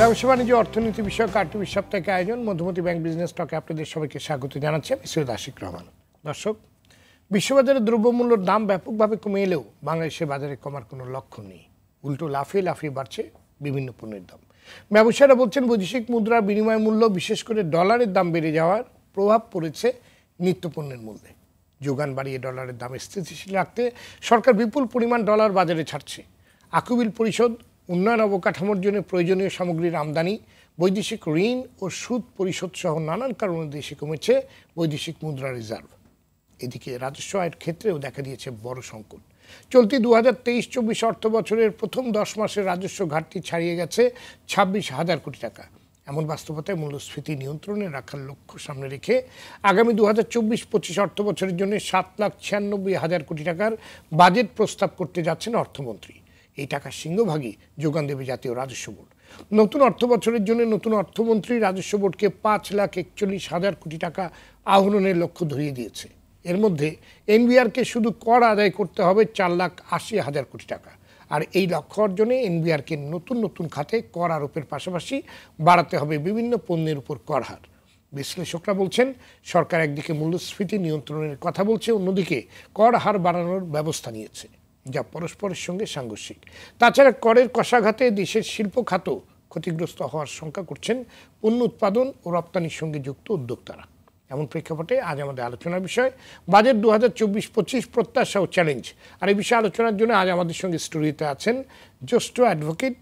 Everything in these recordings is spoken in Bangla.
ব্যবসা বাণিজ্য অর্থনীতি বিষয়ক আর্থিক সপ্তাহের আয়োজন মধুমতি ব্যাংক বিজনেস টকে আপনাদের সবাইকে স্বাগত জানাচ্ছি আমি সৈয়দ আশিক রহমান। দর্শক, বিশ্ববাজারে দ্রব্যমূল্যের দাম ব্যাপকভাবে কমে এলেও বাংলাদেশের বাজারে কমার কোনো লক্ষণ নেই। উল্টো লাফিয়ে লাফিয়ে বাড়ছে বিভিন্ন পণ্যের দাম। ব্যবসায়ীরা বলছেন বৈদেশিক মুদ্রার বিনিময় মূল্য, বিশেষ করে ডলারের দাম বেড়ে যাওয়ার প্রভাব পড়েছে নিত্যপণ্যের মূল্যে। যোগান বাড়িয়ে ডলারের দাম স্থিতিশীল রাখতে সরকার বিপুল পরিমাণ ডলার বাজারে ছাড়ছে। আকুবিল পরিশোধ, উন্নয়ন অবকাঠামোর জন্য প্রয়োজনীয় সামগ্রীর আমদানি, বৈদেশিক ঋণ ও সুদ পরিশোধ সহ নানান কারণে দেশে কমেছে বৈদেশিক মুদ্রা রিজার্ভ। এদিকে রাজস্ব আয়ের ক্ষেত্রেও দেখা দিয়েছে বড় সংকট। চলতি 2023-24 অর্থ বছরের প্রথম 10 মাসের রাজস্ব ঘাটতি ছাড়িয়ে গেছে 26,000 কোটি টাকা। এমন বাস্তবতায় মূল্যস্ফীতি নিয়ন্ত্রণে রাখার লক্ষ্য সামনে রেখে আগামী 2024-25 অর্থ বছরের জন্য 7,96,000 কোটি টাকার বাজেট প্রস্তাব করতে যাচ্ছেন অর্থমন্ত্রী। এই টাকার সিংহভাগই যোগান দেবে জাতীয় রাজস্ব বোর্ড। নতুন অর্থ বছরের জন্য নতুন অর্থমন্ত্রী রাজস্ব বোর্ডকে 5,41,000 কোটি টাকা আহরণের লক্ষ্য ধরিয়ে দিয়েছে। এর মধ্যে এনবিআরকে শুধু কর আদায় করতে হবে 4,80,000 কোটি টাকা। আর এই লক্ষ্য অর্জনে এনবিআরকে নতুন নতুন খাতে কর আরোপের পাশাপাশি বাড়াতে হবে বিভিন্ন পণ্যের উপর কর হার। বিশ্লেষকরা বলছেন সরকার একদিকে মূল্যস্ফীতি নিয়ন্ত্রণের কথা বলছে, অন্যদিকে কর হার বাড়ানোর ব্যবস্থা নিয়েছে, যা পরস্পরের সঙ্গে সাংঘর্ষিক। তাছাড়া করের কষাঘাতে দেশের শিল্প খাতও ক্ষতিগ্রস্ত হওয়ার শঙ্কা করছেন পণ্য উৎপাদন ও রপ্তানির সঙ্গে যুক্ত উদ্যোক্তারা। এমন প্রেক্ষাপটে আজ আমাদের আলোচনার বিষয় বাজেট 2024-25 প্রত্যাশা ও চ্যালেঞ্জ। আর এই বিষয়ে আলোচনার জন্য আজ আমাদের সঙ্গে স্টুডিওতে আছেন জ্যেষ্ঠ অ্যাডভোকেট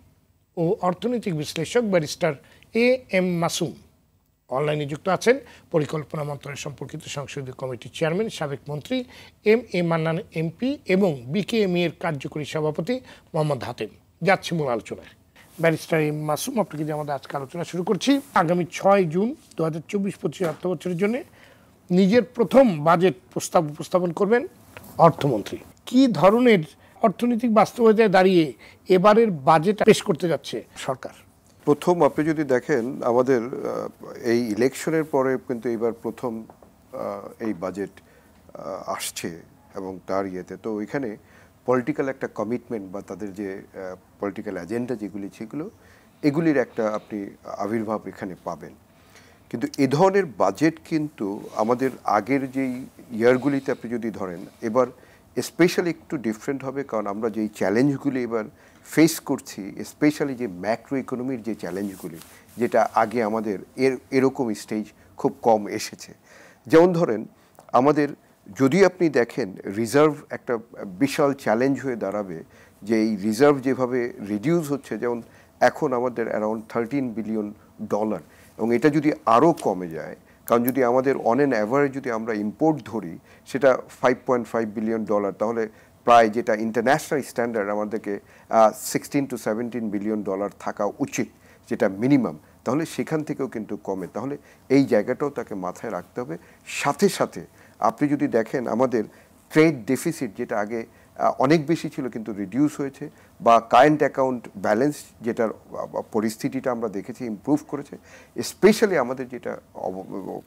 ও অর্থনৈতিক বিশ্লেষক ব্যারিস্টার এম মাসুম। অনলাইনে যুক্ত আছেন পরিকল্পনা মন্ত্রণালয় সম্পর্কিত সংসদীয় কমিটির চেয়ারম্যান, সাবেক মন্ত্রী এম মান্নান এমপি এবং বিকেএমই এর কার্যকরী সভাপতি মোহাম্মদ হাতেম। যাচ্ছে মূল আলোচনায়। ব্যারিস্টার এম মাসুম, আপনাকে যে আমাদের আজকে আলোচনা শুরু করছি। আগামী 6 জুন 2024-25 অর্থ বছরের জন্য নিজের প্রথম বাজেট প্রস্তাব উপস্থাপন করবেন অর্থমন্ত্রী। কি ধরনের অর্থনৈতিক বাস্তবতায় দাঁড়িয়ে এবারের বাজেট পেশ করতে যাচ্ছে সরকার? প্রথম আপনি যদি দেখেন আমাদের এই ইলেকশনের পরে কিন্তু এবার প্রথম এই বাজেট আসছে এবং তার ইয়েতে তো এখানে পলিটিক্যাল একটা কমিটমেন্ট বা তাদের যে পলিটিক্যাল এজেন্ডা যেগুলি সেগুলো এগুলির একটা আপনি আবির্ভাব এখানে পাবেন। কিন্তু এ ধরনের বাজেট কিন্তু আমাদের আগের যেই ইয়ারগুলিতে আপনি যদি ধরেন এবার স্পেশালি একটু ডিফারেন্ট হবে, কারণ আমরা যেই চ্যালেঞ্জগুলি এবার ফেস করছি, স্পেশালি যে ম্যাক্রো ইকোনমির যে চ্যালেঞ্জগুলি, যেটা আগে আমাদের এরকম স্টেজ খুব কম এসেছে। যেমন ধরেন আমাদের যদি আপনি দেখেন রিজার্ভ একটা বিশাল চ্যালেঞ্জ হয়ে দাঁড়াবে, যে এই রিজার্ভ যেভাবে রিডিউস হচ্ছে, যেমন এখন আমাদের অ্যারাউন্ড $13 বিলিয়ন, এবং এটা যদি আরও কমে যায়, কারণ যদি আমাদের অন অ্যান অ্যাভারেজ যদি আমরা ইম্পোর্ট ধরি সেটা $5.5 বিলিয়ন, তাহলে প্রায় যেটা ইন্টারন্যাশনাল স্ট্যান্ডার্ড আমাদেরকে $16 to $17 বিলিয়ন থাকা উচিত, যেটা মিনিমাম, তাহলে সেখান থেকেও কিন্তু কমে। তাহলে এই জায়গাটাও তাকে মাথায় রাখতে হবে। সাথে সাথে আপনি যদি দেখেন আমাদের ট্রেড ডেফিসিট, যেটা আগে অনেক বেশি ছিল কিন্তু রিডিউস হয়েছে, বা কারেন্ট অ্যাকাউন্ট ব্যালেন্স যেটার পরিস্থিতিটা আমরা দেখেছি ইমপ্রুভ করেছে। স্পেশালি আমাদের যেটা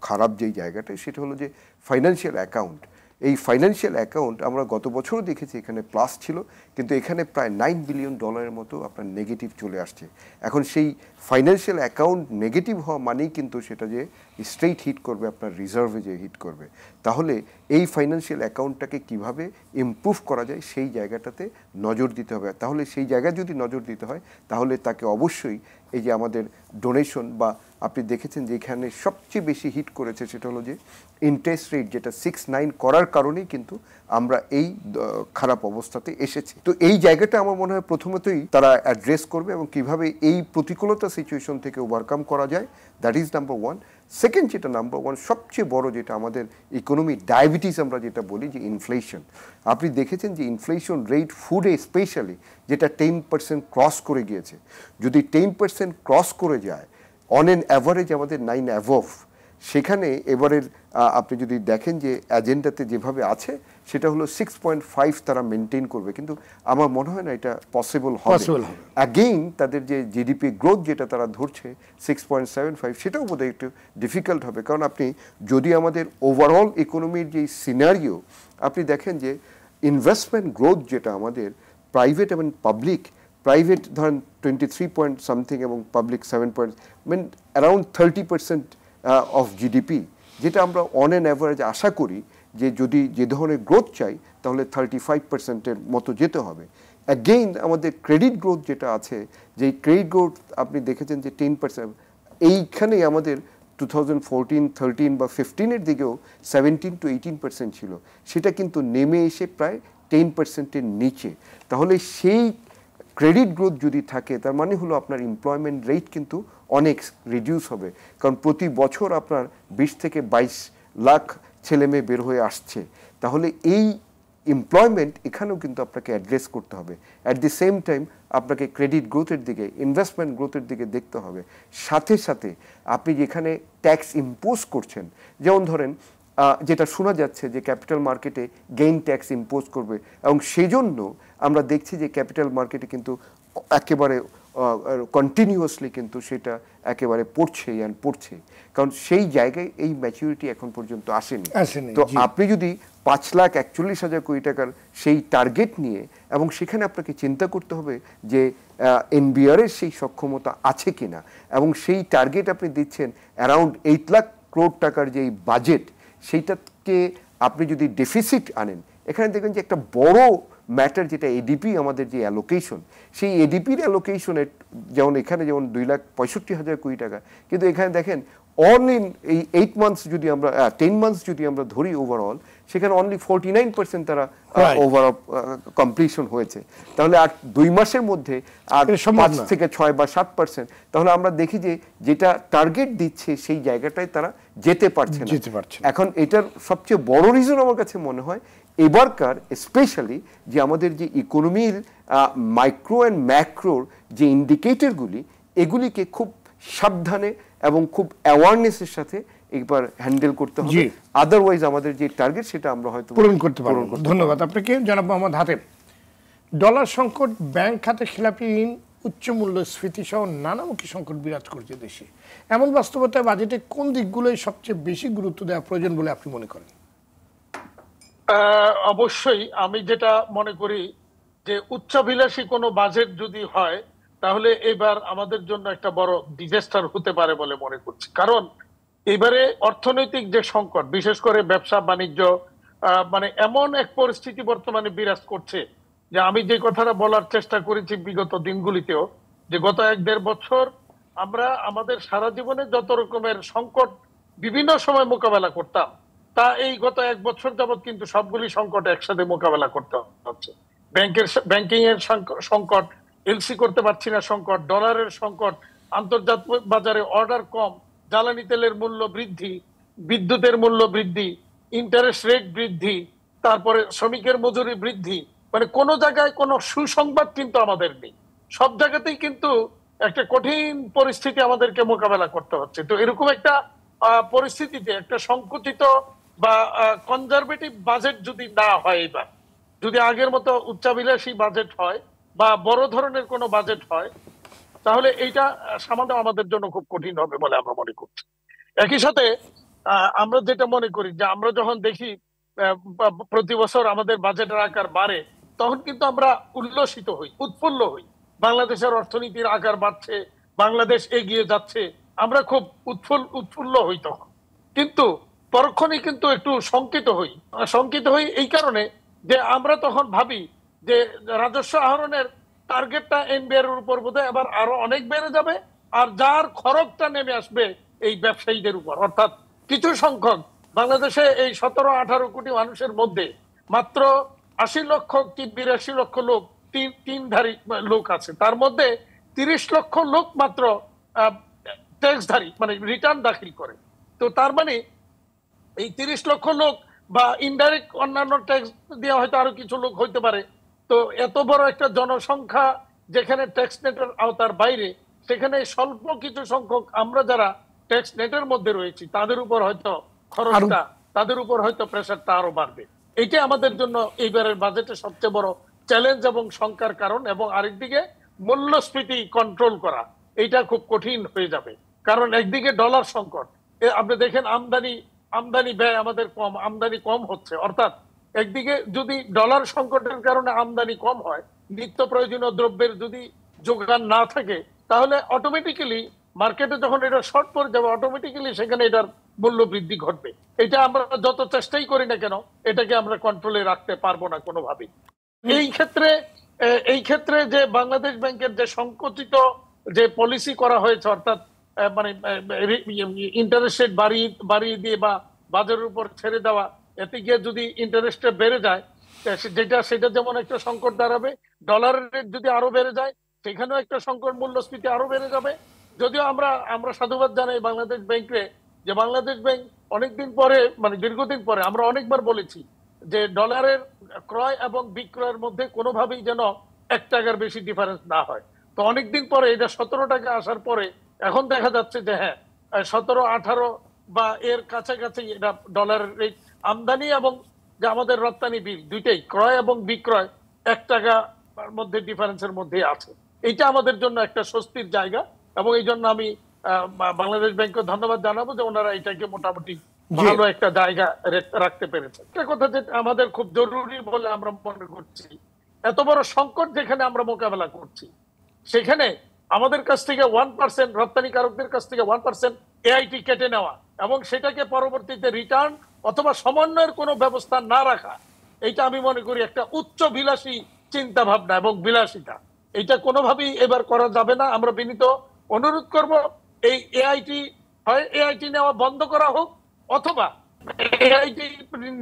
খারাপ যেই জায়গাটা সেটা হলো যে ফাইন্যান্সিয়াল অ্যাকাউন্ট। এই ফাইন্যান্সিয়াল অ্যাকাউন্ট আমরা গত বছরও দেখেছি এখানে প্লাস ছিল, কিন্তু এখানে প্রায় $9 বিলিয়ন মতো আপনার নেগেটিভ চলে আসছে। এখন সেই ফাইন্যান্সিয়াল অ্যাকাউন্ট নেগেটিভ হওয়া মানেই কিন্তু সেটা যে স্ট্রেইট হিট করবে আপনার রিজার্ভে যে হিট করবে। তাহলে এই ফাইন্যান্সিয়াল অ্যাকাউন্টটাকে কিভাবে ইমপ্রুভ করা যায় সেই জায়গাটাতে নজর দিতে হবে। তাহলে সেই জায়গায় যদি নজর দিতে হয় তাহলে তাকে অবশ্যই এই যে আমাদের ডোনেশন, বা আপনি দেখেছেন যে এখানে সবচেয়ে বেশি হিট করেছে সেটা হলো যে ইন্টারেস্ট রেট, যেটা 6.9 করার কারণেই কিন্তু আমরা এই খারাপ অবস্থাতে এসেছি। তো এই জায়গাটা আমার মনে হয় প্রথমতই তারা অ্যাড্রেস করবে, এবং কিভাবে এই প্রতিকূলতা সিচুয়েশন থেকে ওভারকাম করা যায়, that is number one. Second, যেটা নাম্বার ওয়ান সবচেয়ে বড়, যেটা আমাদের ইকোনমি ডায়াবেটিস আমরা যেটা বলি, যে ইনফ্লেশন। আপনি দেখেছেন যে ইনফ্লেশন রেট ফুডে স্পেশালি যেটা 10% ক্রস করে গিয়েছে। যদি 10% ক্রস করে যায় অন অ্যান অ্যাভারেজ আমাদের 9 অ্যাভভ, সেখানে এবারের আপনি যদি দেখেন যে এজেন্ডাতে যেভাবে আছে সেটা হলো 6.5 তারা মেনটেন করবে, কিন্তু আমার মনে হয় না এটা পসিবল হবে। অ্যাগেইন তাদের যে জিডিপি গ্রোথ যেটা তারা ধরছে 6.75, সেটাও বোধহয় একটু ডিফিকাল্ট হবে। কারণ আপনি যদি আমাদের ওভারঅল ইকোনমির যে সিনারিও আপনি দেখেন যে ইনভেস্টমেন্ট গ্রোথ যেটা আমাদের প্রাইভেট এবং পাবলিক প্রাইভেট ধরেন 23 পয়েন্ট সামথিং এবং public 7 point, mean around 30% of GDP, যেটা আমরা অন অ্যান অ্যাভারেজ আশা করি যে যদি যে ধরনের গ্রোথ চাই তাহলে 35%-এর মতো যেতে হবে। অ্যাগেইন আমাদের ক্রেডিট গ্রোথ যেটা আছে, যে ক্রেডিট গ্রোথ আপনি দেখেছেন যে 10%, এইখানেই আমাদের 2014-13 বা 15-এর দিকেও 17-18% ছিল, সেটা কিন্তু নেমে এসে প্রায় 10%-এর নিচে। তাহলে সেই ক্রেডিট গ্রোথ যদি থাকে তার মানে হলো আপনার এমপ্লয়মেন্ট রেট কিন্তু অনেক রিডিউস হবে, কারণ প্রতি বছর আপনার 20 থেকে 22 লাখ ছেলে মেয়ে বের হয়ে আসছে। তাহলে এই এমপ্লয়মেন্ট এখানেও কিন্তু আপনাকে অ্যাড্রেস করতে হবে। অ্যাট দি সেম টাইম আপনাকে ক্রেডিট গ্রোথের দিকে, ইনভেস্টমেন্ট গ্রোথের দিকে দেখতে হবে। সাথে সাথে আপনি যেখানে ট্যাক্স ইম্পোজ করছেন, যেমন ধরেন যেটা শোনা যাচ্ছে যে ক্যাপিটাল মার্কেটে গেইন ট্যাক্স ইম্পোজ করবে, এবং সেজন্য আমরা দেখছি যে ক্যাপিটাল মার্কেটে কিন্তু একেবারে কন্টিনিউয়াসলি কিন্তু সেটা একেবারে পড়ছে, কারণ সেই জায়গায় এই ম্যাচুরিটি এখন পর্যন্ত আসেনি। তো আপনি যদি 5,41,000 কোটি টাকার সেই টার্গেট নিয়ে, এবং সেখানে আপনাকে চিন্তা করতে হবে যে এনবিআর এর সেই সক্ষমতা আছে কিনা, এবং সেই টার্গেট আপনি দিচ্ছেন অ্যারাউন্ড 8 লাখ কোটি টাকার যেই বাজেট, সেইটাকে আপনি যদি ডেফিসিট আনেন, এখানে দেখবেন যে একটা বড় ম্যাটার যেটা এডিপি, আমাদের যে অ্যালোকেশন, সেই এডিপির অ্যালোকেশনের যেমন এখানে যেমন 2,65,000 কোটি টাকা, কিন্তু এখানে দেখেন অল ইন এই 8 মান্থস যদি আমরা 10 মান্থস যদি আমরা ধরি ওভারঅল, সেখানে অনলি 49% তারা ওভারঅল কমপ্লিশন হয়েছে। তাহলে আর 2 মাসের মধ্যে আর 5 থেকে 6 বা 7%, তাহলে আমরা দেখি যে যেটা টার্গেট দিচ্ছে সেই জায়গাটায় তারা যেতে পারছে না। এখন এটার সবচেয়ে বড় রিজন আমার কাছে মনে হয় এবারকার স্পেশালি যে আমাদের যে ইকোনমির মাইক্রো অ্যান্ড ম্যাক্রোর যে ইন্ডিকেটরগুলি, এগুলিকে খুব সাবধানে এবং খুব অ্যাওয়ারনেসের সাথে একবার হ্যান্ডেল করতে হবে, আদারওয়াইজ আমাদের যে টার্গেট সেটা আমরা হয়তো পূরণ করতে পারবো না। ধন্যবাদ আপনাকে জনাব মোহাম্মদ হাতেম। ডলার সংকট, ব্যাংক খাতে খেলাপি ঋণ, উচ্চ মূল্যস্ফীতি সহ নানামুখী সংকট বিরাজ করছে দেশে। এমন বাস্তবতায় বাজেটে কোন দিকগুলোই সবচেয়ে বেশি গুরুত্ব দেওয়া প্রয়োজন বলে আপনি মনে করেন? অবশ্যই আমি যেটা মনে করি যে উচ্চাভিলাষী কোনো বাজেট যদি হয় তাহলে এবার আমাদের জন্য একটা বড় ডিজাস্টার হতে পারে বলে মনে করছি। কারণ এবারে অর্থনৈতিক যে সংকট, বিশেষ করে ব্যবসা বাণিজ্য, মানে এমন এক পরিস্থিতি বর্তমানে বিরাজ করছে যে আমি যে কথাটা বলার চেষ্টা করেছি বিগত দিনগুলিতেও, যে গত 1-1.5 বছর আমরা আমাদের সারা জীবনে যত রকমের সংকট বিভিন্ন সময় মোকাবেলা করতাম, তা এই গত 1 বছর যাবৎ কিন্তু সবগুলি সংকট একসাথে মোকাবেলা করতে হচ্ছে। ব্যাংকিং এর সংকট, এলসি করতে পারছি না সংকট, ডলারের সংকট, আন্তর্জাতিক বাজারে অর্ডার কম, জ্বালানি তেলের মূল্য বৃদ্ধি, বিদ্যুতের মূল্য বৃদ্ধি, ইন্টারেস্ট রেট বৃদ্ধি, তারপরে শ্রমিকের মজুরি বৃদ্ধি, মানে কোনো জায়গায় কোনো সুসংবাদ কিন্তু আমাদের নেই। সব জায়গাতেই কিন্তু একটা কঠিন পরিস্থিতি আমাদেরকে মোকাবেলা করতে হচ্ছে। তো এরকম একটা পরিস্থিতিতে একটা সংকুচিত বা কনজারভেটিভ বাজেট যদি না হয়, এবার যদি আগের মতো উচ্চাভিলাষী বাজেট হয় বা বড় ধরনের কোনো বাজেট হয়, তাহলে এইটা সামান্য আমাদের জন্য খুব কঠিন হবে বলে আমরা মনে করছি। একই সাথে আমরা যেটা মনে করি যে আমরা যখন দেখি প্রতি বছর আমাদের বাজেটের আকার বাড়ে, তখন কিন্তু আমরা উল্লসিত হই, উৎফুল্ল হই। বাংলাদেশের অর্থনীতির আকার বাড়ছে, বাংলাদেশ এগিয়ে যাচ্ছে, আমরা খুব উৎফুল্ল হই তখন। কিন্তু পরক্ষণেই কিন্তু একটু শঙ্কিত হই এই কারণে যে আমরা তখন ভাবি যে রাজস্ব আহরণের টার্গেটটা এনবিআর এর উপর বোধহয় এবার আরো অনেক বেড়ে যাবে, আর যার খরচটা নেমে আসবে এই ব্যবসায়ীদের উপর। অর্থাৎ কিছু সংখ্যক বাংলাদেশে এই 17-18 কোটি মানুষের মধ্যে মাত্র 80 লক্ষ কি 82 লক্ষ লোক তিনধারী লোক আছে, তার মধ্যে 30 লক্ষ লোক মাত্র ট্যাক্সধারী, মানে রিটার্ন দাখিল করে। তো তার মানে এই 30 লক্ষ লোক বা ইনডাইরেক্ট অন্যান্য ট্যাক্স দেওয়া হয়তো আরো কিছু লোক হইতে পারে। তো এত বড় একটা জনসংখ্যা যেখানে ট্যাক্স নেটের আওতার বাইরে, সেখানে স্বল্প কিছু সংখ্যক আমরা যারা ট্যাক্স নেটের মধ্যে রয়েছি তাদের উপর হয়তো খরচটা, তাদের উপর হয়তো প্রেশারটা আরো বাড়বে। এইটা আমাদের জন্য এইবারের বাজেটে সবচেয়ে বড় চ্যালেঞ্জ এবং শঙ্কার কারণ। এবং আরেকদিকে মূল্যস্ফীতি কন্ট্রোল করা, এইটা খুব কঠিন হয়ে যাবে। কারণ একদিকে ডলার সংকট, আপনি দেখেন আমদানি ব্যয় আমাদের আমদানি কম হচ্ছে। অর্থাৎ একদিকে যদি ডলার সংকটের কারণে আমদানি কম হয়, নিত্য প্রয়োজনীয় দ্রব্যের যদি যোগান না থাকে, তাহলে অটোমেটিক্যালি মার্কেটে যখন এটা শর্ট পড়ে যাবে, অটোমেটিক্যালি সেখানে এটার মূল্য বৃদ্ধি ঘটবে। এটা আমরা যত চেষ্টাই করি না কেন, এটাকে আমরা কন্ট্রোলে রাখতে পারবো না কোনোভাবেই। এই ক্ষেত্রে যে বাংলাদেশ ব্যাংকের যে সংকুচিত যে পলিসি করা হয়েছে, অর্থাৎ মানে ইন্টারেস্ট রেট বাড়িয়ে দিয়ে বা বাজারের উপর ছেড়ে দেওয়া, এতে গিয়ে যদি ইন্টারেস্ট বেড়ে যায়, সেটা যেমন একটা সংকট দাঁড়াবে। ডলারের রেট যদি আরো বেড়ে যায়, সেখানেও একটা সংকট, মূল্যস্ফীতি আরো বেড়ে যাবে। যদিও আমরা সাধুবাদ জানাই বাংলাদেশ ব্যাংকে, যে বাংলাদেশ ব্যাংক অনেকদিন পরে, মানে দীর্ঘদিন পরে, আমরা অনেকবার বলেছি যে ডলারের ক্রয় এবং বিক্রয়ের মধ্যে কোনোভাবেই যেন 1 টাকার বেশি ডিফারেন্স না হয়। তো অনেকদিন পরে এটা 17 টাকা আসার পরে এখন দেখা যাচ্ছে যে হ্যাঁ, 17-18 বা এর কাছাকাছি এটা ডলারের রেট। আমদানি এবং যে আমাদের রপ্তানি বিল, দুইটাই ক্রয় এবং বিক্রয় 1 টাকার মধ্যে ডিফারেন্সের মধ্যে আছে। এটা আমাদের জন্য একটা স্বস্তির জায়গা, এবং এই জন্য আমি বাংলাদেশ ব্যাংককে ধন্যবাদ জানাবো যে ওনারা এটাকে মোটামুটি ভালো একটা জায়গা রাখতে পেরেছে। একটা কথা যেটা আমাদের খুব জরুরি বলে আমরা মনে করছি, এত বড় সংকট যেখানে আমরা মোকাবেলা করছি, সেখানে আমাদের কাছ থেকে 1%, রপ্তানিকারকদের কাছ থেকে 1% এআইটি কেটে নেওয়া এবং সেটাকে পরবর্তীতে রিটার্ন অথবা সমন্বয়ের কোনো ব্যবস্থা না রাখা, এটা আমি মনে করি একটা উচ্চ বিলাসী চিন্তা ভাবনা এবং বিলাসিতা। এটা কোনোভাবেই এবার করা যাবে না। আমরা বিনীত অনুরোধ করব, এই এআইটি নেওয়া বন্ধ করা হোক, অথবা এআইটি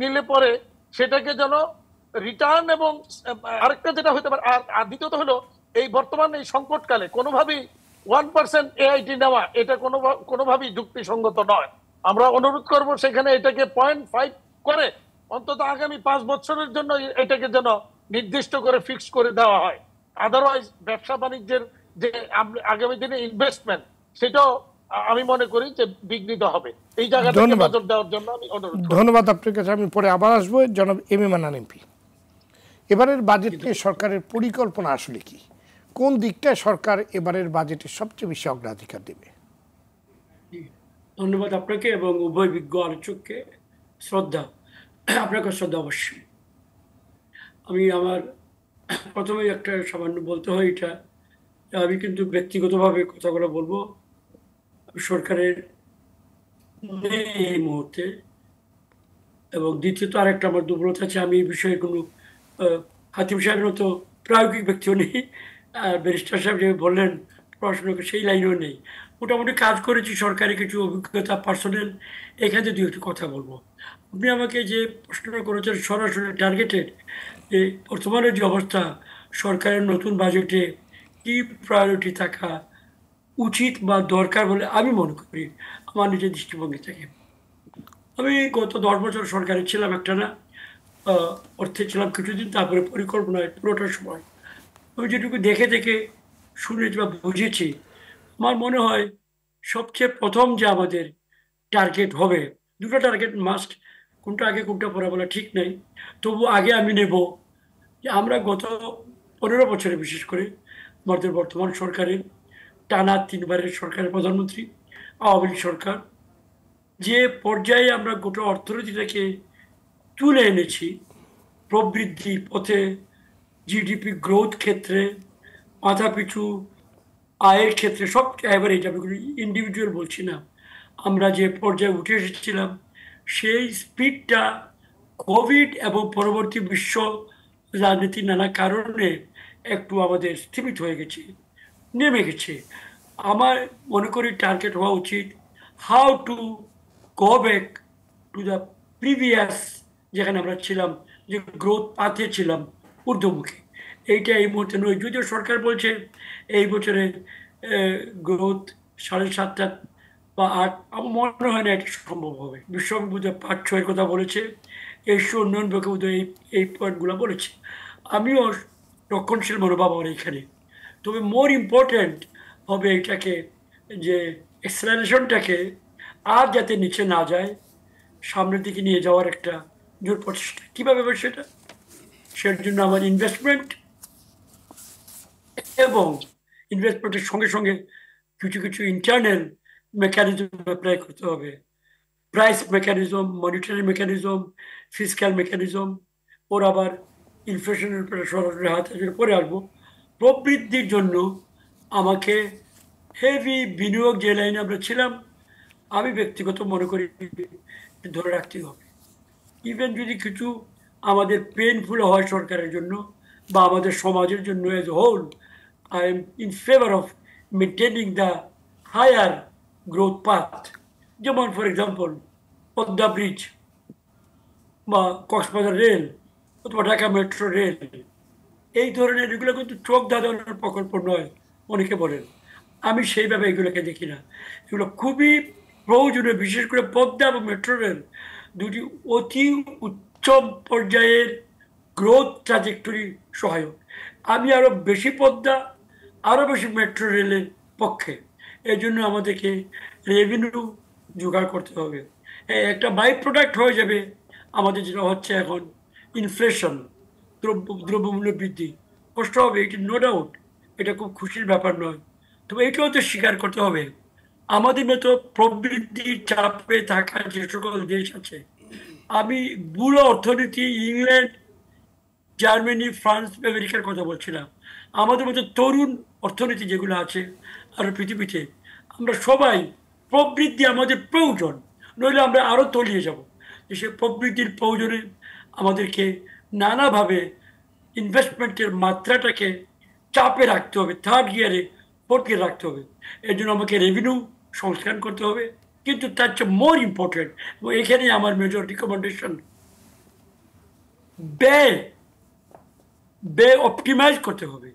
নিলে পরে সেটাকে যেন রিটার্ন, এবং আরেকটা যেটা হতে পারে, আর দ্বিতীয়ত হলো এই বর্তমান এই সংকটকালে কোনোভাবেই 1% এআইটি নেওয়া এটা কোনোভাবেই যুক্তিসঙ্গত নয়। আমরা অনুরোধ করব সেখানে এটাকে 0.5 করে অন্তত আগামী 5 বছরের জন্য এটাকে যেন নির্দিষ্ট করে ফিক্স করে দেওয়া হয়। আদারওয়াইজ ব্যবসা বাণিজ্যের যে আগামী দিনে ইনভেস্টমেন্ট, সেটাও আমি মনে করি যে বিঘ্নিত হবে। এই জায়গাটাকে নজর দেওয়ার জন্য আমি অনুরোধ করব। ধন্যবাদ আপনার কাছে। আমি পরে আবার আসবো। জনাব এম এ মান্নান এমপি, এবারের বাজেট নিয়ে সরকারের পরিকল্পনা আসলে কি? কোন দিকটায় সরকার এবারের বাজেটে সবচেয়ে বেশি অগ্রাধিকার দেবে? ধন্যবাদ আপনাকে এবং উভয় বিজ্ঞ আলোচককে শ্রদ্ধা। আপনাকে শ্রদ্ধা অবশ্যই। আমি আমার প্রথমে একটা সামান্য বলতে হয়, এটা আমি কিন্তু ব্যক্তিগতভাবে কথাগুলো বলবো, সরকারের নেই এই মুহূর্তে। এবং দ্বিতীয়ত আরেকটা আমার দুর্বলতা আছে, আমি এই বিষয়ে কোনো হাতিম সাহেবের মতো প্রায়োগিক ব্যক্তিও নেই, আর ব্যারিস্টার সাহেব যে বললেন পড়াশোনা সেই লাইনেও নেই। মোটামুটি কাজ করেছি, সরকারি কিছু অভিজ্ঞতা পার্সোনাল, এখানে দু একটু কথা বলবো। আপনি আমাকে যে প্রশ্নটা করেছেন সরাসরি টার্গেটেড, যে বর্তমানে যে অবস্থা, সরকারের নতুন বাজেটে কি প্রায়োরিটি থাকা উচিত বা দরকার বলে আমি মনে করি আমার নিজের দৃষ্টিভঙ্গি থেকে। আমি গত 10 বছর সরকারে ছিলাম, একটা না অর্থে ছিলাম কিছুদিন, তারপরে পরিকল্পনায় পুরোটা সময়। আমি যেটুকু দেখে দেখে শুনেছি বা বুঝেছি, আমার মনে হয় সবচেয়ে প্রথম যে আমাদের টার্গেট হবে, দুটো টার্গেট মাস্ট, কোনটা আগে কোনটা পরে বলা ঠিক নেই, তবু আগে আমি নেব যে আমরা গত 15 বছরে বিশেষ করে আমাদের বর্তমান সরকারের টানা 3বারের সরকারের প্রধানমন্ত্রী আওয়ামী লীগ সরকার যে পর্যায়ে আমরা গোটা অর্থনীতিটাকে তুলে এনেছি প্রবৃদ্ধির পথে, জিডিপি গ্রোথ ক্ষেত্রে, মাথাপিছু আয়ের ক্ষেত্রে, সব এভারেজ, আমি ইন্ডিভিজুয়াল বলছি না, আমরা যে পর্যায়ে উঠে এসেছিলাম, সেই স্পিডটা কোভিড এবং পরবর্তী বিশ্ব রাজনীতির নানা কারণে একটু আমাদের স্থিমিত হয়ে গেছে, নেমে গেছে। আমার মনে করি টার্গেট হওয়া উচিত how to go back to the previous, যেখানে আমরা ছিলাম, যে গ্রোথ পাথে ছিলাম ঊর্ধ্বমুখী। এইটা এই মুহূর্তে নয়, যদিও সরকার বলছে এই বছরে গ্রোথ 7.5 বা 8, আমার মনে হয় না এটা সম্ভব হবে। বিশ্বব্যাংক বোধহয় 5-6 কথা বলেছে, এশীয় উন্নয়ন ব্যাংক বোধহয় এই পয়েন্টগুলো বলেছে। আমিও রক্ষণশীল মনোভাব আমার এইখানে। তবে মোর ইম্পর্ট্যান্ট হবে এটাকে, যে এক্সেলারেশনটাকে আর যাতে নিচে না যায়, সামনের দিকে নিয়ে যাওয়ার একটা জোর প্রচেষ্টা। কীভাবে হবে সেটা? সেটার জন্য আমার ইনভেস্টমেন্ট এবং ইনভেস্টমেন্টের সঙ্গে সঙ্গে কিছু কিছু ইন্টারনাল মেকানিজম অ্যাপ্লাই করতে হবে। Price mechanism, monetary mechanism, fiscal mechanism, ওর আবার ইনফ্লেশনের উপরে সরাসরি হাত আসলে পরে আসবো। প্রবৃদ্ধির জন্য আমাকে হেভি বিনিয়োগ যে লাইনে আমরা ছিলাম, আমি ব্যক্তিগত মনে করি ধরে রাখতেই হবে। ইভেন যদি কিছু আমাদের পেনফুল হয় সরকারের জন্য বা আমাদের সমাজের জন্য as whole, I am in favour of maintaining the higher growth path. যেমন ফর এক্সাম্পল পদ্মা ব্রিজ বা কক্সবাজার রেল অথবা ঢাকা মেট্রো রেল, এই ধরনের এগুলো কিন্তু চোখ ধাঁধানোর প্রকল্প নয় অনেকে বলেন। আমি সেইভাবে এগুলোকে দেখি না। এগুলো খুবই প্রয়োজনীয়, বিশেষ করে পদ্মা এবং মেট্রো রেল দুটি অতি উচ্চ পর্যায়ের গ্রোথ ট্রাজেক্টরি সহায়ক। আমি আরো বেশি পদ্মা, আরো বেশি মেট্রো রেলের পক্ষে। এই জন্য আমাদেরকে রেভিনিউ জোগাড় করতে হবে। একটা বাই প্রোডাক্ট হয়ে যাবে আমাদের যেটা হচ্ছে এখন ইনফ্লেশন, দ্রব্যমূল্য বৃদ্ধি। কষ্ট হবে, এটি নো ডাউট, এটা খুব খুশির ব্যাপার নয়। তবে এটাও তো স্বীকার করতে হবে, আমাদের মতো প্রবৃদ্ধির চাপে থাকা যে সকল দেশ আছে, আমি বুড়ো অর্থনীতি ইংল্যান্ড, জার্মানি, ফ্রান্স, আমেরিকার কথা বলছিলাম, আমাদের মতো তরুণ অর্থনীতি যেগুলো আছে আর পৃথিবীতে, আমরা সবাই প্রবৃদ্ধি আমাদের প্রয়োজন, নইলে আমরা আরও তলিয়ে যাব। সে প্রবৃদ্ধির প্রয়োজনে আমাদেরকে নানাভাবে ইনভেস্টমেন্টের মাত্রাটাকে চাপে রাখতে হবে, থার্ড গিয়ারে, ফোর্থ গিয়ারে রাখতে হবে। এর জন্য আমাকে রেভিনিউ সংস্কার করতে হবে। কিন্তু তার চেয়ে মোর ইম্পর্টেন্ট, এবং এখানেই আমার মেজর রিকমেন্ডেশন, ব্যয় ব্যয় অপটিমাইজ করতে হবে।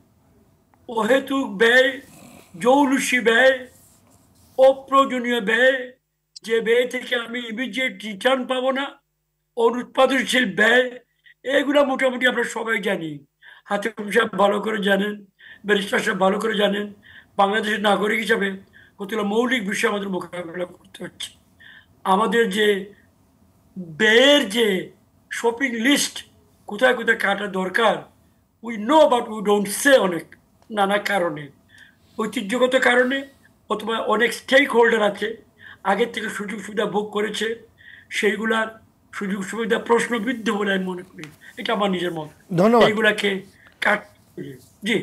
অহেতুক ব্যয়, জৌলুসি ব্যয়, অপ্রয়োজনীয় ব্যয়, যে ব্যয় থেকে আমি ইমিডিয়েট রিটার্ন পাবো না, অনুৎপাদনশীল ব্যয়, এগুলো মোটামুটি আমরা সবাই জানি। হাতিম সাহেব ভালো করে জানেন, ব্যারিস্টার সাহেব ভালো করে জানেন। বাংলাদেশের নাগরিক হিসাবে কতগুলো মৌলিক বিষয় আমাদের মোকাবেলা করতে হচ্ছে। আমাদের যে ব্যয়ের যে শপিং লিস্ট, কোথায় কোথায় কাটা দরকার, we know but we don't say, অনেক নানা কারণে, ঐতিহ্যগত কারণে, অথবা অনেক স্টেক হোল্ডার আছে আগের থেকে সুযোগ সুবিধা ভোগ করেছে, সেইগুলার সুযোগ সুবিধা প্রশ্নবিদ্ধ বলে আমি মনে করি। এটা আমার নিজের মত। ধন্যবাদ। এইগুলাকে কাট জি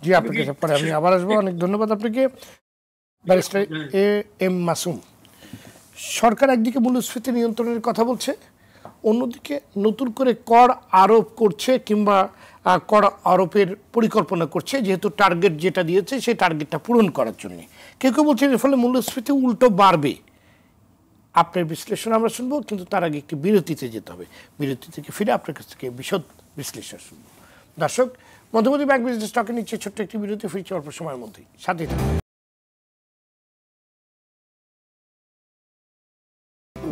জি, আপনাকে পরে আমি আবার আসবো। অনেক ধন্যবাদ আপনাকে। ব্যারিস্টার এ এম মাসুম, সরকার একদিকে মূল্যস্ফীতি নিয়ন্ত্রণের কথা বলছে, অন্যদিকে নতুন করে কর আরোপ করছে কিংবা কর আরোপের পরিকল্পনা করছে, যেহেতু টার্গেট যেটা দিয়েছে সেই টার্গেটটা পূরণ করার জন্য। কেউ কেউ বলছেন এর ফলে মূল্যস্ফীতি উল্টো বাড়বে। আপনার বিশ্লেষণ আমরা শুনবো, কিন্তু তার আগে একটি বিরতিতে যেতে হবে। বিরতি থেকে ফিরে আপনার কাছ থেকে বিশদ বিশ্লেষণ শুনবো। দর্শক, মধ্যবর্তী ব্যাংক বিজনেস স্টকের নিচে ছোট্ট একটি বিরতি, ফিরছে অল্প সময়ের মধ্যেই, সাথে থাকুন।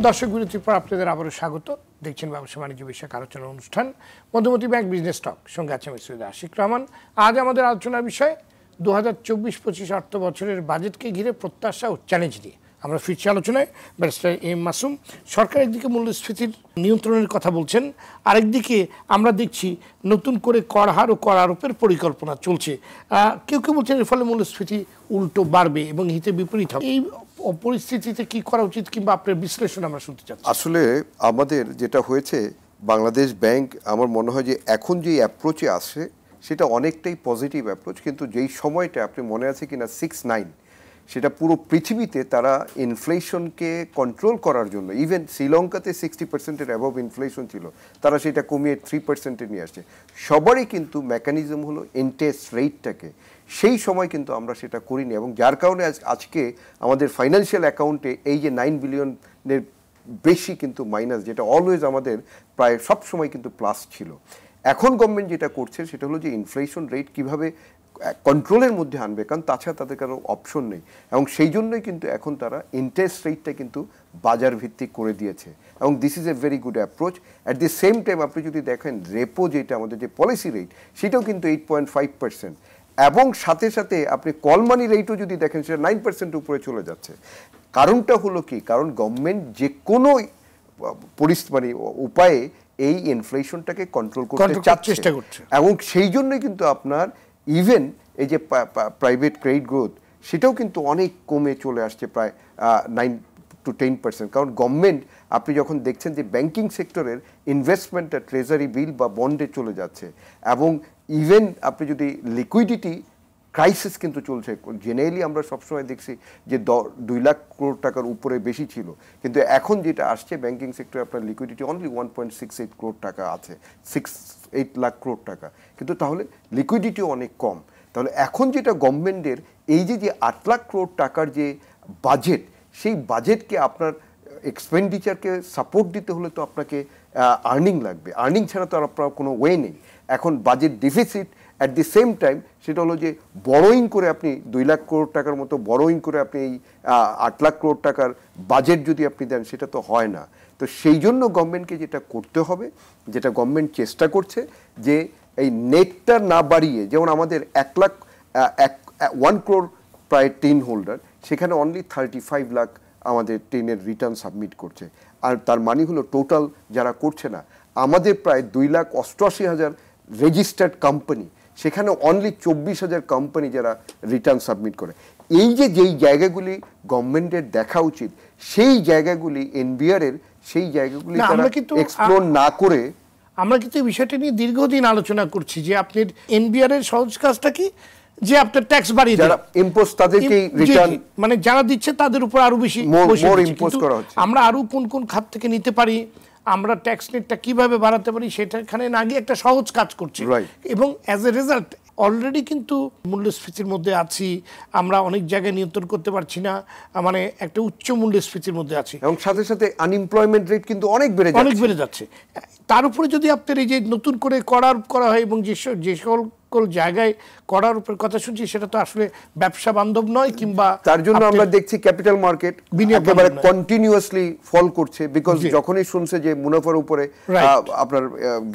দর্শক, বিরতির পর আপনাদের আবারও স্বাগত। দেখছেন ব্যবসা বাণিজ্য বিষয়ক আলোচনা অনুষ্ঠান মধ্যবর্তী ব্যাংক বিজনেস স্টক, সঙ্গে আছে আমি সৈয়দ আশিক রহমান। আজ আমাদের আলোচনার বিষয় 2024-25 অর্থ বছরের বাজেটকে ঘিরে প্রত্যাশা ও চ্যালেঞ্জ নিয়ে আমরা ফিরছি আলোচনায়। ব্যারিস্টার এম মাসুম, সরকার একদিকে মূল্যস্ফীতির নিয়ন্ত্রণের কথা বলছেন, আরেকদিকে আমরা দেখছি নতুন করে কর হার ও কর আরোপের পরিকল্পনা চলছে। কেউ কেউ বলছেন এর ফলে মূল্যস্ফীতি উল্টো বাড়বে এবং হিতে বিপরীত হবে। এই পরিস্থিতিতে কি করা উচিত, কিংবা আপনার বিশ্লেষণ আমরা শুনতে চাচ্ছি। আসলে আমাদের যেটা হয়েছে, বাংলাদেশ ব্যাংক আমার মনে হয় যে এখন যে অ্যাপ্রোচে আসে সেটা অনেকটাই পজিটিভ অ্যাপ্রোচ। কিন্তু যেই সময়টা আপনি মনে আছে কিনা 6-9, সেটা পুরো পৃথিবীতে তারা ইনফ্লেশনকে কন্ট্রোল করার জন্য, ইভেন শ্রীলঙ্কাতে 60%-এর অ্যাবভ ইনফ্লেশন ছিল, তারা সেটা কমিয়ে 3%-এ নিয়ে আসছে। সবারই কিন্তু মেকানিজম হলো ইন্টারেস্ট রেটটাকে, সেই সময় কিন্তু আমরা সেটা করিনি, এবং যার কারণে আজকে আমাদের ফাইন্যান্সিয়াল অ্যাকাউন্টে এই যে 9 বিলিয়নের বেশি কিন্তু মাইনাস, যেটা অলওয়েজ আমাদের প্রায় সব সময় কিন্তু প্লাস ছিল। এখন গভর্নমেন্ট যেটা করছে সেটা হলো যে ইনফ্লেশন রেট কিভাবে কন্ট্রোলের মধ্যে আনবে, কারণ তাছাড়া তাদের কারো অপশন নেই। এবং সেই জন্যই কিন্তু এখন তারা ইন্টারেস্ট রেটটা কিন্তু বাজার ভিত্তিক করে দিয়েছে, এবং this is a very good approach. At the same time আপনি যদি দেখেন রেপো যেটা আমাদের যে পলিসি রেট, সেটাও কিন্তু 8.5%, এবং সাথে সাথে আপনি কল মানি রেটও যদি দেখেন সেটা 9% উপরে চলে যাচ্ছে। কারণটা হলো কি, কারণ গভর্নমেন্ট যে কোনো মানে উপায়ে এই ইনফ্লেশনটাকে কন্ট্রোল করতে চেষ্টা করছে, এবং সেই জন্যই কিন্তু আপনার ইভেন এই যে প্রাইভেট ক্রেডিট গ্রোথ, সেটাও কিন্তু অনেক কমে চলে আসছে, প্রায় to 10%, কারণ গভর্নমেন্ট আপনি যখন দেখছেন যে ব্যাংকিং সেক্টরের ইনভেস্টমেন্টটা ট্রেজারি বিল বা বন্ডে চলে যাচ্ছে, এবং ইভেন আপনি যদি লিকুইডিটি ক্রাইসিস কিন্তু চলছে। জেনারেলি আমরা সবসময় দেখছি যে 2 লাখ করোড় টাকার উপরে বেশি ছিল, কিন্তু এখন যেটা আসছে ব্যাংকিং সেক্টরে আপনার লিকুইডিটি অনলি 1.68 করোড় টাকা আছে, 6-8 লাখ করোড় টাকা, কিন্তু তাহলে লিকুইডিটিও অনেক কম। তাহলে এখন যেটা গভর্নমেন্টের এই যে 8 লাখ করোড় টাকার যে বাজেট, সেই বাজেটকে আপনার এক্সপেন্ডিচারকে সাপোর্ট দিতে হলে তো আপনাকে আর্নিং লাগবে, আর্নিং ছাড়া তো আর আপনার কোনো ওয়ে নেই। এখন budget deficit at the same time, সেটা হলো যে বড়োইং করে আপনি 2 লাখ করোড় টাকার মতো বড়োইং করে আপনি এই 8 লাখ করোড় টাকার বাজেট যদি আপনি দেন, সেটা তো হয় না। তো সেই জন্য গভর্নমেন্টকে যেটা করতে হবে, যেটা গভর্নমেন্ট চেষ্টা করছে, যে এই নেটটা না বাড়িয়ে, যেমন আমাদের 1 করোড় প্রায় টেন হোল্ডার, সেখানে অনলি 35 লাখ আমাদের টেনের রিটার্ন সাবমিট করছে। আর তার মানে হলো টোটাল যারা করছে না, আমাদের প্রায় 2,88,000 রেজিস্টার্ড কোম্পানি, সেখানে অনলি 24,000 কোম্পানি যারা রিটার্ন সাবমিট করে। এই যে যেই জায়গাগুলি গভর্নমেন্টের দেখা উচিত, সেই জায়গাগুলি এনবিআর এর সেই জায়গাগুলি তারা এক্সপ্লোর না করে। আমরা কিন্তু এই বিষয়টা নিয়ে দীর্ঘদিন আলোচনা করছি যে আপনার এনবিআর এর সহজ কাজটা কি, যে আপনার ট্যাক্স বাড়িয়ে যারা ইম্পোজ তাদেরকে রিটার্ন, মানে যারা দিচ্ছে তাদের উপর আরো বেশি ইম্পোজ করা হচ্ছে। আমরা আরো কোন কোন খাত থেকে নিতে পারি, আমরা ট্যাক্স নেটটা কিভাবে বাড়াতে পারি, সেটাখানে না গিয়ে একটা সহজ কাজ করছি, এবং অ্যাজ এ রেজাল্ট অলরেডি কিন্তু মূল্যস্ফীতির মধ্যে আছি, আমরা অনেক জায়গায় নিয়ন্ত্রণ করতে পারছি না, মানে একটা উচ্চ মূল্যস্ফীতির মধ্যে আছি, এবং সাথে সাথে আনএমপ্লয়মেন্ট রেট কিন্তু অনেক বেড়ে যাচ্ছে। তার উপরে যদি আপনার এই যে নতুন করে করা হয়, এবং যে সকল জায়গায় করার উপর কথা শুনছি, সেটা তো আসলে ব্যবসা বান্ধব নয়, কিংবা তার জন্য আমরা দেখছি ক্যাপিটাল মার্কেট একেবারে কন্টিনিউয়াসলি ফল করছে, বিকজ যখনই শুনছে যে মুনাফার উপরে আপনার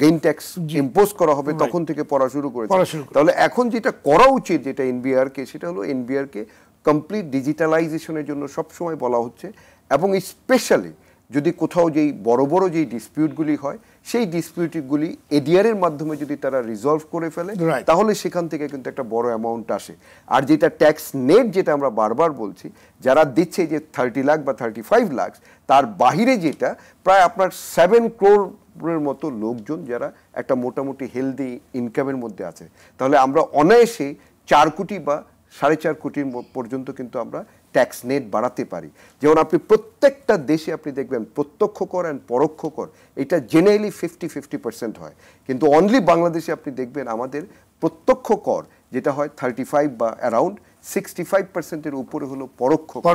গেইন ট্যাক্স ইম্পোজ করা হবে, তখন থেকে পড়া শুরু করেছে। তাহলে এখন যেটা করা উচিত, যেটা এনবিআর কে, সেটা হলো এনবিআর কে কমপ্লিট ডিজিটালাইজেশনের জন্য সবসময় বলা হচ্ছে, এবং স্পেশালি যদি কোথাও যেই বড় বড় যেই ডিসপিউটগুলি হয়, সেই ডিসপিউটগুলি এডিআর এর মাধ্যমে যদি তারা রিজলভ করে ফেলে, তাহলে সেখান থেকে কিন্তু একটা বড় অ্যামাউন্ট আসে। আর যেটা ট্যাক্স নেট, যেটা আমরা বারবার বলছি, যারা দিচ্ছে যে 30 লাখ বা 35 লাখ, তার বাহিরে যেটা প্রায় আপনার 7 করোড়ের মতো লোকজন যারা একটা মোটামুটি হেলদি ইনকামের মধ্যে আছে, তাহলে আমরা অনায়াসে 4 কোটি বা 4.5 কোটির পর্যন্ত কিন্তু আমরা ট্যাক্স নেট বাড়াতে পারি। যেমন আপনি প্রত্যেকটা দেশে আপনি দেখবেন প্রত্যক্ষ কর অ্যান্ড পরোক্ষ কর, এটা জেনারেলি 50-50% হয়, কিন্তু অনলি বাংলাদেশে আপনি দেখবেন আমাদের প্রত্যক্ষ কর যেটা হয় 35 বা অ্যারাউন্ড 65%-এর উপরে হলো পরোক্ষ কর।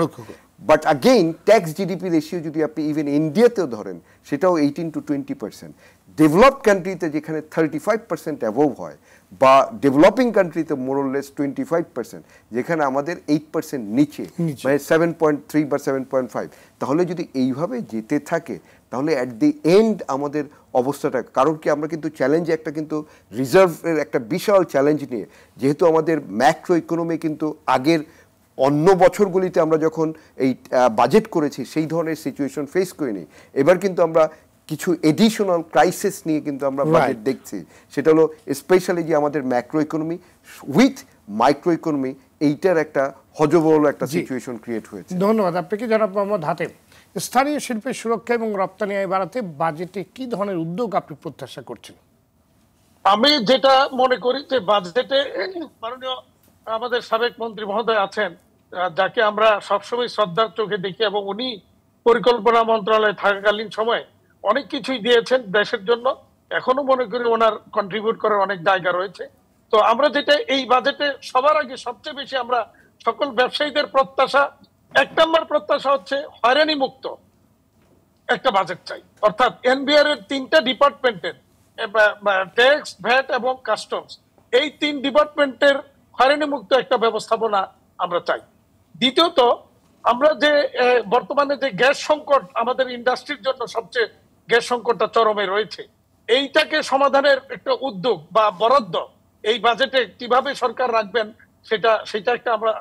But again tax GDP ratio যদি আপনি ইভেন ইন্ডিয়াতেও ধরেন, সেটাও 18-20%। ডেভেলপড কান্ট্রিতে যেখানে 35% অ্যাবোভ হয়, বা ডেভেলপিং কান্ট্রিতে মোরলেস 25%, যেখানে আমাদের 8% নিচে, মানে 7.3 বা 7.5। তাহলে যদি এইভাবে যেতে থাকে, তাহলে অ্যাট দি এন্ড আমাদের অবস্থাটা, কারণ কি আমরা কিন্তু চ্যালেঞ্জে একটা কিন্তু রিজার্ভের একটা বিশাল চ্যালেঞ্জ নিয়ে, যেহেতু আমাদের ম্যাক্রো ইকোনমি কিন্তু আগের অন্য বছরগুলিতে আমরা যখন এই বাজেট করেছি, সেই ধরনের সিচুয়েশন ফেস করিনি। এবার কিন্তু আমরা কিছু এডিশনাল ক্রাইসিস নিয়ে কিন্তু আমরা বাজেট দেখছি, সেটা হলো স্পেশালি যে আমাদের macro economy with micro economy, এইটার একটা হজবরল একটা সিচুয়েশন ক্রিয়েট হয়েছে। ধন্যবাদ আপনাকে জনাব মোহাম্মদ হাতেম। স্থানীয় শিল্পের সুরক্ষা এবং রপ্তানি আয় বাড়াতে বাজেটে কি ধরনের উদ্যোগ আপনি প্রত্যাশা করছেন? আমি যেটা মনে করি যে বাজেটে মাননীয় আমাদের সাবেক মন্ত্রী মহোদয় আছেন, যাকে আমরা সবসময় শ্রদ্ধার চোখে দেখি, এবং উনি পরিকল্পনা মন্ত্রণালয়ে থাকাকালীন সময় অনেক কিছুই দিয়েছেন দেশের জন্য। এখনো মনে করি ওনার কন্ট্রিবিউট করার অনেক জায়গা রয়েছে। তো আমরা যেটা এই বাজেটে সবার আগে সবচেয়ে বেশি আমরা সকল ব্যবসায়ীদের প্রত্যাশা, 1 নম্বর প্রত্যাশা হচ্ছে হয়রানি মুক্ত একটা বাজেট চাই। অর্থাৎ এনবিআর এর 3টা ডিপার্টমেন্টের, ট্যাক্স, ভ্যাট এবং কাস্টমস, এই 3 ডিপার্টমেন্টের হয়রানি মুক্ত একটা ব্যবস্থাপনা আমরা চাই। দ্বিতীয়ত, আমরা যে বর্তমানে যে গ্যাস সংকট আমাদের ইন্ডাস্ট্রির জন্য সবচেয়ে গ্যাস সংকটটা চরমে রয়েছে, এইটাকে সমাধানের একটা উদ্যোগ বা বরাদ্দ এই বাজেটে কিভাবে সরকার রাখবেন, সেটা একটা আমরা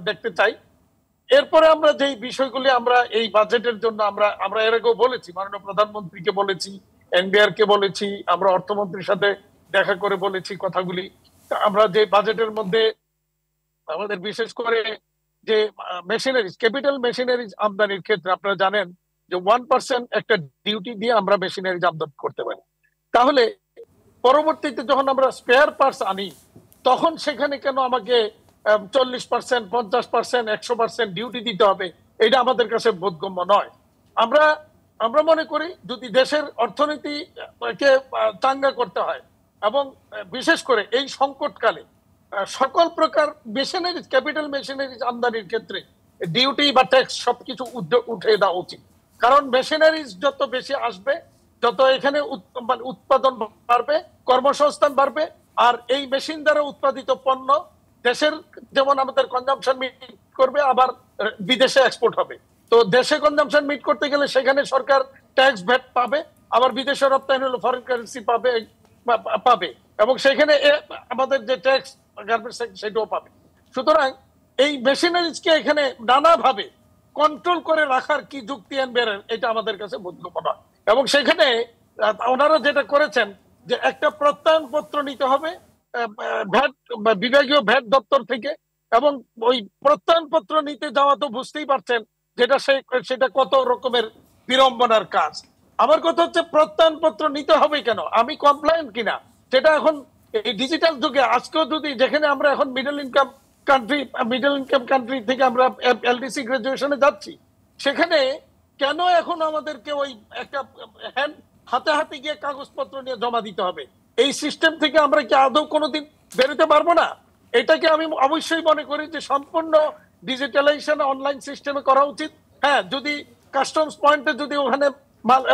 দেখতে চাই। এরপরে আমরা যেই বিষয়গুলি আমরা এই বাজেটের জন্য আমরা এর আগেও বলেছি, মাননীয় প্রধানমন্ত্রীকে বলেছি, এনবিআর কে বলেছি, আমরা অর্থমন্ত্রীর সাথে দেখা করে বলেছি কথাগুলি। আমরা যে বাজেটের মধ্যে আমাদের বিশেষ করে যে মেশিনারিজ, ক্যাপিটাল মেশিনারিজ আমদানির ক্ষেত্রে আপনারা জানেন যে 1% একটা ডিউটি দিয়ে আমরা মেশিনারিজ আমদানি করতে পারি। তাহলে পরবর্তীতে যখন আমরা স্পেয়ার পার্টস আনি, তখন সেখানে কেন আমাকে 40%, 50%, 100% ডিউটি দিতে হবে? এটা আমাদের কাছে বোধগম্য নয়। আমরা আমরা মনে করি যদি দেশের অর্থনীতিকে চাঙ্গা করতে হয় এবং বিশেষ করে এই সংকটকালে সকল প্রকার মেশিনারিজ, ক্যাপিটাল মেশিনারিজ আমদানির ক্ষেত্রে ডিউটি বা ট্যাক্স সবকিছু উঠে দেওয়া উচিত। কারণ মেশিনারিজ যত বেশি আসবে, যত এখানে উৎপাদন বাড়বে, কর্মসংস্থান বাড়বে, আর এই মেশিন দ্বারা উৎপাদিত পণ্য দেশের যেমন আমাদের কনজাম্পশন মিট করবে, আবার বিদেশে এক্সপোর্ট হবে। তো দেশে কনজাম্পশন মিট করতে গেলে সেখানে সরকার ট্যাক্স ভ্যাট পাবে, আবার বিদেশে রপ্তানি হলো ফরেন কারেন্সি পাবে এবং সেখানে আমাদের যে ট্যাক্স গার্মেন্টস সেটাও পাবে। সুতরাং এই মেশিনারিজকে এখানে নানাভাবে কন্ট্রোল করে রাখার কি যুক্তি আনবেন, এটা আমাদের কাছে বোধগম্য নয়। এবং সেখানে ওনারা যেটা করেছেন যে একটা প্রত্যয়নপত্র নিতে হবে ভ্যাট, বিভাগীয় ভ্যাট দপ্তর থেকে, এবং ওই প্রত্যয়নপত্র নিতে যাওয়া তো বুঝতেই পারছেন সেটা কত রকমের বিড়ম্বনার কাজ। আমার কথা হচ্ছে প্রত্যয়নপত্র নিতে হবে কেন? আমি কমপ্লায়েন্ট কিনা সেটা এখন এই ডিজিটাল যুগে আজকেও যদি, যেখানে আমরা এখন মিডল ইনকাম কান্ট্রি থেকে আমরা এলডিসি গ্রাজুয়েশনে যাচ্ছি, সেখানে কেন এখন আমাদেরকে ওই একটা হাতে হাতে গিয়ে কাগজপত্র নিয়ে জমা দিতে হবে? এই সিস্টেম থেকে আমরা কি আদৌ কোনোদিন বেরোতে পারবো না? এটাকে আমি অবশ্যই মনে করি যে সম্পূর্ণ ডিজিটালাইজেশন অনলাইন সিস্টেমে করা উচিত। হ্যাঁ, যদি কাস্টমস পয়েন্টে যদি ওখানে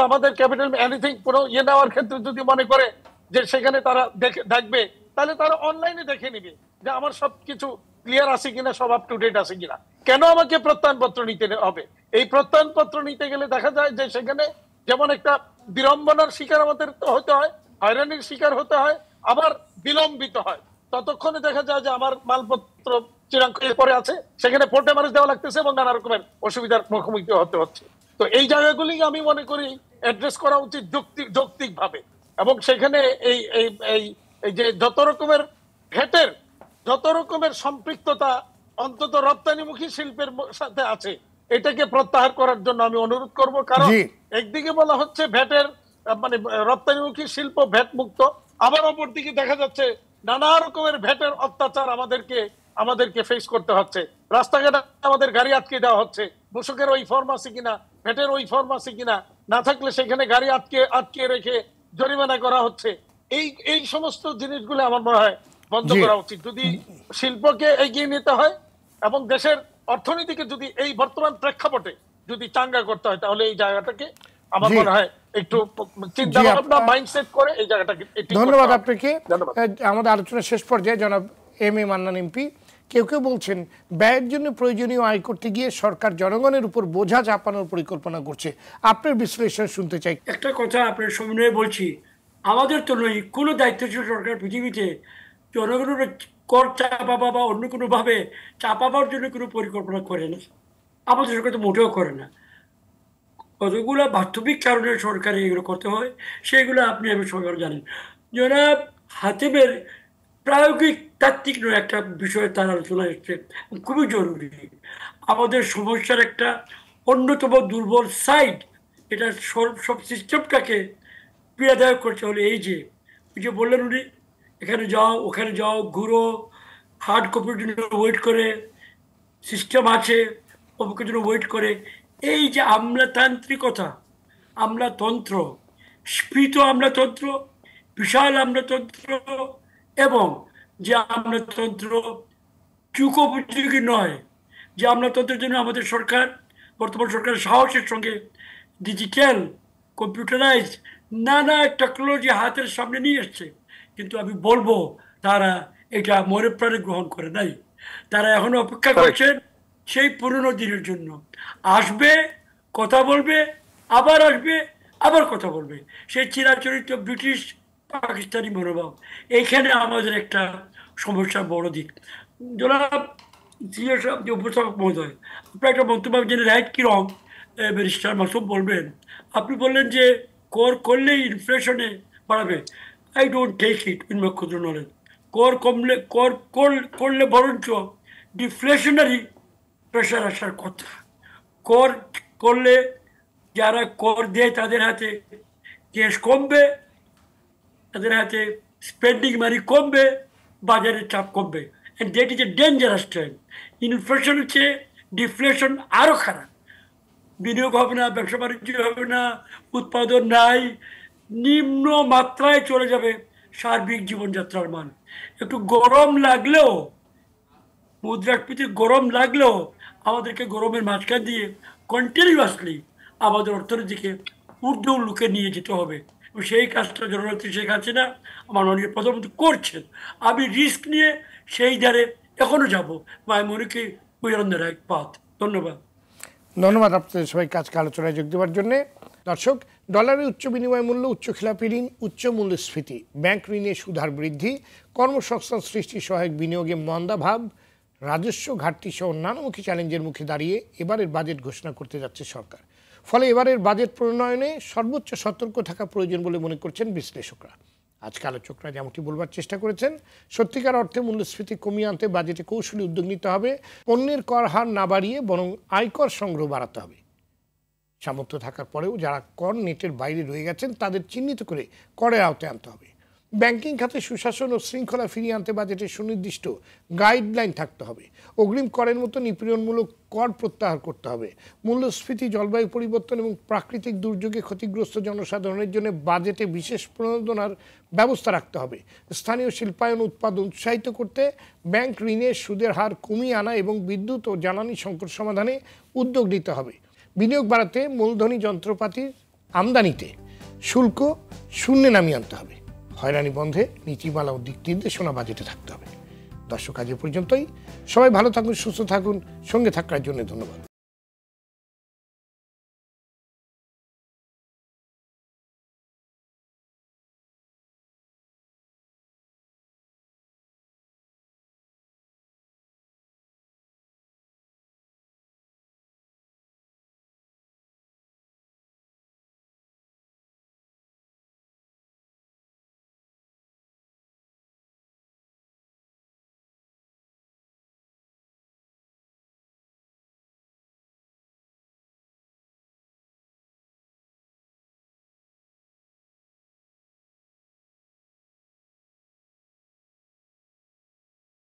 আমাদের ক্যাপিটাল এনিথিং কোনো নেওয়ার ক্ষেত্রে যদি মনে করে যে সেখানে তারা দেখবে, তাহলে তারা অনলাইনে দেখে নিবে যে আমার সবকিছু ক্লিয়ার আছে কিনা, সব আপ টু ডেট আছে কিনা। কেন আমাকে প্রত্যয়নপত্র নিতে হবে? এই প্রত্যয়নপত্র নিতে গেলে দেখা যায় যে সেখানে যেমন একটা বিড়ম্বনার শিকার আমাদের হতে হয়, হয়রানির শিকার হতে হয়, আবার বিলম্বিত হয়। ততক্ষণে দেখা যায় যে আমার মালপত্র চিরাঙ্কের পরে আছে, সেখানে পোর্টে মানুষ দেওয়া লাগতেছে এবং নানা রকমের অসুবিধার মুখোমুখি হতে হচ্ছে। তো এই জায়গাগুলি আমি মনে করি অ্যাড্রেস করা উচিত যৌক্তিক ভাবে। এবং সেখানে এই এই এই যে যত রকমের সম্পৃক্ততা অন্তত রপ্তানিমুখী শিল্পের সাথে আছে, এটাকে প্রত্যাহার করার জন্য আমি অনুরোধ করব। কারণ একদিকে বলা হচ্ছে ভ্যাটের মানে রপ্তানিমুখী শিল্প ভ্যাট মুক্ত, আবার অপরদিকে দেখা যাচ্ছে নানা রকমের ভ্যাটের অত্যাচার আমাদেরকে ফেস করতে হচ্ছে। রাস্তাঘাটে আমাদের গাড়ি আটকে দেওয়া হচ্ছে, মূসকের ওই ফর্ম আছে কিনা, ভ্যাটের ওই ফর্ম আছে কিনা, না থাকলে সেখানে গাড়ি আটকে রেখে জরিমানা করা হচ্ছে। এই সমস্ত জিনিসগুলো আমার মনে হয় বন্ধ করা উচিত যদি শিল্পকে এগিয়ে নিতে হয় এবং দেশের অর্থনীতিকে যদি এই বর্তমান প্রেক্ষাপটে যদি চাঙ্গা করতে হয়, তাহলে এই জায়গাটাকে আমার মনে হয় একটু চিন্তা ভাবনা মাইন্ডসেট করে এই জায়গাটাকে। ধন্যবাদ আপনাকে। আমাদের আলোচনা শেষ পর্যায়ে জনাব এম এ মান্নান এমপি, কেউ বলছেন ব্যয়ের জন্য প্রয়োজনীয় আয় করতে গিয়ে সরকার জনগণের উপর বোঝা চাপানোর পরিকল্পনা করছে। আপনার বিশ্লেষণ শুনতে চাই। একটা কথা আপনার সামনে বলছি, আমাদের তো নয়, কোনো দায়িত্বশীল সরকার পৃথিবীতে জনগণের কর চাপাবা বা অন্য কোনোভাবে চাপাবার জন্য কোনো পরিকল্পনা করে না। আমাদের সরকার তো মোটেও করে না। কতগুলো বাস্তবিক কারণে সরকারে এগুলো করতে হয়, সেগুলো আপনি আমি সবাই জানেন। জনাব হাতিমের প্রায়োগিক তাত্ত্বিক নয় একটা বিষয়ে তার আলোচনা এসছে, খুবই জরুরি। আমাদের সমস্যার একটা অন্যতম দুর্বল সাইড, এটা সব সিস্টেমটাকে পীড়াদায়ক করতে হলে এই যে বললেন উনি, এখানে যাও ওখানে যাও ঘুরো, হার্ড কপির জন্য ওয়েট করে, সিস্টেম আছে অমুকের জন্য ওয়েট করে, এই যে আমলাতান্ত্রিকতা, আমলাতন্ত্র, স্ফীত আমলাতন্ত্র, বিশাল আমলাতন্ত্র, এবং যে আমলাতন্ত্র যুগোপযোগী নয়, যে আমলাতন্ত্রের জন্য আমাদের সরকার, বর্তমান সরকার সাহসের সঙ্গে ডিজিটাল কম্পিউটারাইজ নানা টেকনোলজি হাতের সামনে নিয়ে এসছে, কিন্তু আমি বলবো তারা এটা মনে প্রাণে গ্রহণ করে নাই। তারা এখনো অপেক্ষা করছেন সেই পুরনো দিনের জন্য। আসবে, কথা বলবে, আবার আসবে, আবার কথা বলবে, সেই চিরাচরিত ব্রিটিশ পাকিস্তানি মনোভাব। এইখানে আমাদের একটা সমস্যার বড় দিক। জনাব উপস্থাপক মহোদয়, আপনার একটা মন্তব্য জেনে রাইট কি রং ব্যারিস্টার মাসুম বলবেন। আপনি বললেন যে কর করলেই ইনফ্লেশনে বাড়াবে। I don't take it in my ক্ষুদ্র নলেজ। কর করলে বরঞ্চ ডিফ্লেশনারি প্রেশার আসার কথা। কর করলে যারা কর দেয় তাদের হাতে ক্যাশ কমবে, তাদের হাতে স্পেন্ডিং মানি কমবে, বাজারের চাপ কমবে। And that is a dangerous trend. Inflation হচ্ছে ডিফ্লেশন আরও খারাপ। বিনিয়োগ হবে না, ব্যবসা বাণিজ্য হবে না, উৎপাদন নাই, নিম্ন মাত্রায় চলে যাবে সার্বিক জীবনযাত্রার মান। একটু গরম লাগলেও, মুদ্রাস্ফীতি গরম লাগলেও আমাদেরকে গরমের মাঝখান দিয়ে কন্টিনিউয়াসলি আমাদের অর্থনীতিকে ঊর্ধ্ব লুকে নিয়ে যেতে হবে। এবং সেই কাজটা জননেত্রী শেখ হাসিনা আমার মাননীয় প্রধানমন্ত্রী করছেন। আমি রিস্ক নিয়ে সেই দ্বারে এখনো যাব, বা আমি মনে করি we are on the right path. ধন্যবাদ। ধন্যবাদ আপনাদের সবাইকে আজকে আলোচনায় যোগ দেওয়ার জন্য। দর্শক, ডলারের উচ্চ বিনিময় মূল্য, উচ্চ খেলাপি ঋণ, উচ্চ মূল্যস্ফীতি, ব্যাংক ঋণে সুদহার বৃদ্ধি, কর্মসংস্থান সৃষ্টি সহায়ক বিনিয়োগে মন্দাভাব, রাজস্ব ঘাটতি সহ নানামুখী চ্যালেঞ্জের মুখে দাঁড়িয়ে এবারের বাজেট ঘোষণা করতে যাচ্ছে সরকার। ফলে এবারের বাজেট প্রণয়নে সর্বোচ্চ সতর্ক থাকা প্রয়োজন বলে মনে করছেন বিশ্লেষকরা। আজকে আলোচকরা যেমনটি বলবার চেষ্টা করেছেন, সত্যিকার অর্থে মূল্যস্ফীতি কমিয়ে আনতে বাজেটে কৌশলী উদ্যোগ নিতে হবে। পণ্যের কর হার না বাড়িয়ে বরং আয়কর সংগ্রহ বাড়াতে হবে। সামর্থ্য থাকার পরেও যারা কর নেটের বাইরে রয়ে গেছেন তাদের চিহ্নিত করে করের আওতায় আনতে হবে। ব্যাংকিং খাতে সুশাসন ও শৃঙ্খলা ফিরিয়ে আনতে বাজেটে সুনির্দিষ্ট গাইডলাইন থাকতে হবে। অগ্রিম করের মতো নিপীড়নমূলক কর প্রত্যাহার করতে হবে। মূল্যস্ফীতি, জলবায়ু পরিবর্তন এবং প্রাকৃতিক দুর্যোগে ক্ষতিগ্রস্ত জনসাধারণের জন্য বাজেটে বিশেষ প্রণোদনার ব্যবস্থা রাখতে হবে। স্থানীয় শিল্পায়ন উৎপাদন উৎসাহিত করতে ব্যাংক ঋণের সুদের হার কমিয়ে আনা এবং বিদ্যুৎ ও জ্বালানি সংকট সমাধানে উদ্যোগ নিতে হবে। বিনিয়োগ বাড়াতে মূলধনী যন্ত্রপাতির আমদানিতে শুল্ক শূন্যে নামিয়ে আনতে হবে। হয়রানি বন্ধে নীতিমালা ও দিক নির্দেশনা বাজেটে থাকতে হবে। দর্শক, আজ এ পর্যন্তই। সবাই ভালো থাকুন, সুস্থ থাকুন। সঙ্গে থাকার জন্য ধন্যবাদ।